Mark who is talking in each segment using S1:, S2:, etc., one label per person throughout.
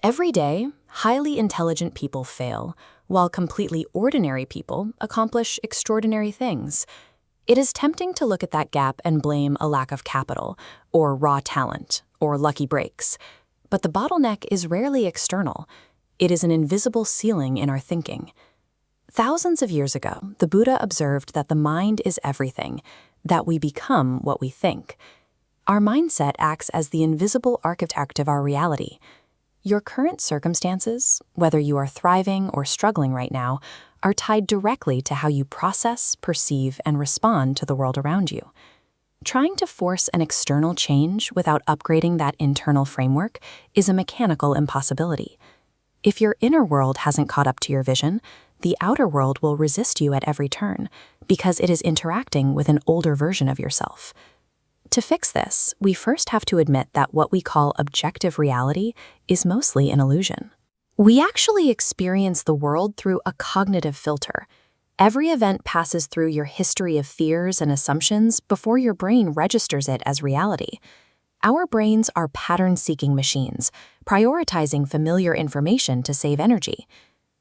S1: Every day, highly intelligent people fail, while completely ordinary people accomplish extraordinary things. It is tempting to look at that gap and blame a lack of capital, or raw talent, or lucky breaks. But the bottleneck is rarely external. It is an invisible ceiling in our thinking. Thousands of years ago, the Buddha observed that the mind is everything, that we become what we think. Our mindset acts as the invisible architect of our reality. Your current circumstances, whether you are thriving or struggling right now, are tied directly to how you process, perceive, and respond to the world around you. Trying to force an external change without upgrading that internal framework is a mechanical impossibility. If your inner world hasn't caught up to your vision, the outer world will resist you at every turn because it is interacting with an older version of yourself. To fix this, we first have to admit that what we call objective reality is mostly an illusion. We actually experience the world through a cognitive filter. Every event passes through your history of fears and assumptions before your brain registers it as reality. Our brains are pattern-seeking machines, prioritizing familiar information to save energy.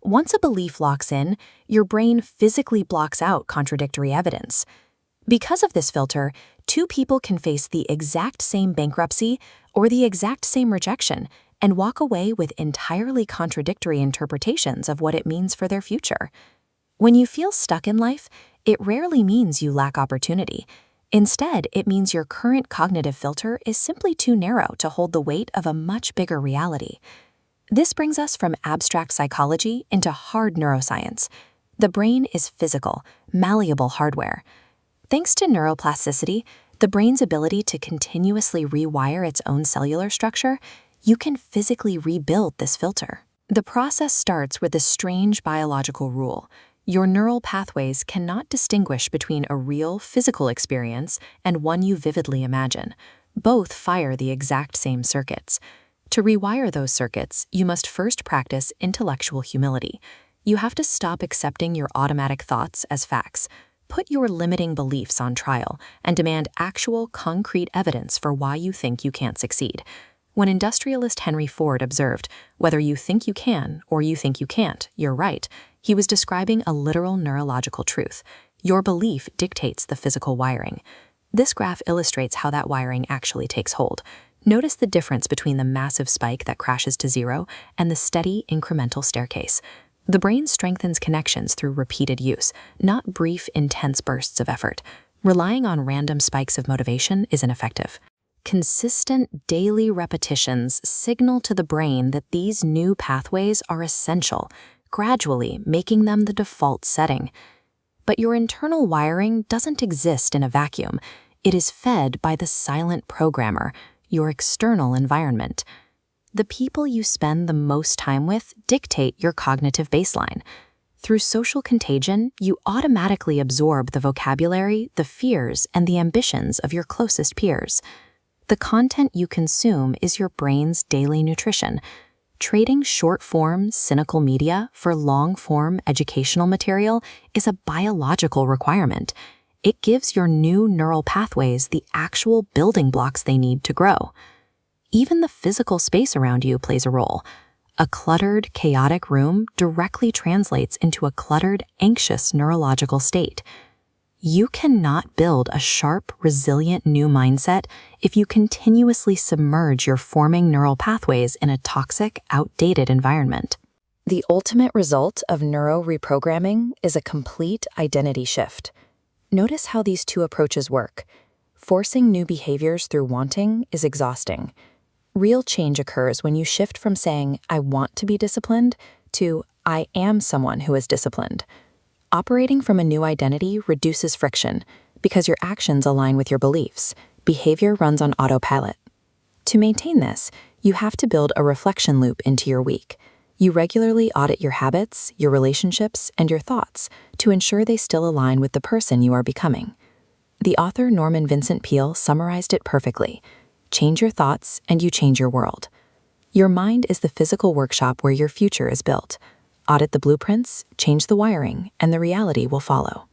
S1: Once a belief locks in, your brain physically blocks out contradictory evidence. Because of this filter, two people can face the exact same bankruptcy or the exact same rejection and walk away with entirely contradictory interpretations of what it means for their future. When you feel stuck in life, it rarely means you lack opportunity. Instead, it means your current cognitive filter is simply too narrow to hold the weight of a much bigger reality. This brings us from abstract psychology into hard neuroscience. The brain is physical, malleable hardware. Thanks to neuroplasticity, the brain's ability to continuously rewire its own cellular structure, you can physically rebuild this filter. The process starts with a strange biological rule. Your neural pathways cannot distinguish between a real physical experience and one you vividly imagine. Both fire the exact same circuits. To rewire those circuits, you must first practice intellectual humility. You have to stop accepting your automatic thoughts as facts. Put your limiting beliefs on trial and demand actual, concrete evidence for why you think you can't succeed. When industrialist Henry Ford observed, "Whether you think you can or you think you can't, you're right," he was describing a literal neurological truth. Your belief dictates the physical wiring. This graph illustrates how that wiring actually takes hold. Notice the difference between the massive spike that crashes to zero and the steady, incremental staircase. The brain strengthens connections through repeated use, not brief, intense bursts of effort. Relying on random spikes of motivation is ineffective. Consistent daily repetitions signal to the brain that these new pathways are essential, gradually making them the default setting. But your internal wiring doesn't exist in a vacuum. It is fed by the silent programmer, your external environment. The people you spend the most time with dictate your cognitive baseline. Through social contagion, you automatically absorb the vocabulary, the fears, and the ambitions of your closest peers. The content you consume is your brain's daily nutrition. Trading short-form, cynical media for long-form educational material is a biological requirement. It gives your new neural pathways the actual building blocks they need to grow. Even the physical space around you plays a role. A cluttered, chaotic room directly translates into a cluttered, anxious neurological state. You cannot build a sharp, resilient new mindset if you continuously submerge your forming neural pathways in a toxic, outdated environment. The ultimate result of neuro-reprogramming is a complete identity shift. Notice how these two approaches work. Forcing new behaviors through wanting is exhausting. Real change occurs when you shift from saying, "I want to be disciplined," to "I am someone who is disciplined." Operating from a new identity reduces friction because your actions align with your beliefs. Behavior runs on autopilot. To maintain this, you have to build a reflection loop into your week. You regularly audit your habits, your relationships, and your thoughts to ensure they still align with the person you are becoming. The author Norman Vincent Peale summarized it perfectly. Change your thoughts and you change your world. Your mind is the physical workshop where your future is built. Audit the blueprints, change the wiring, and the reality will follow.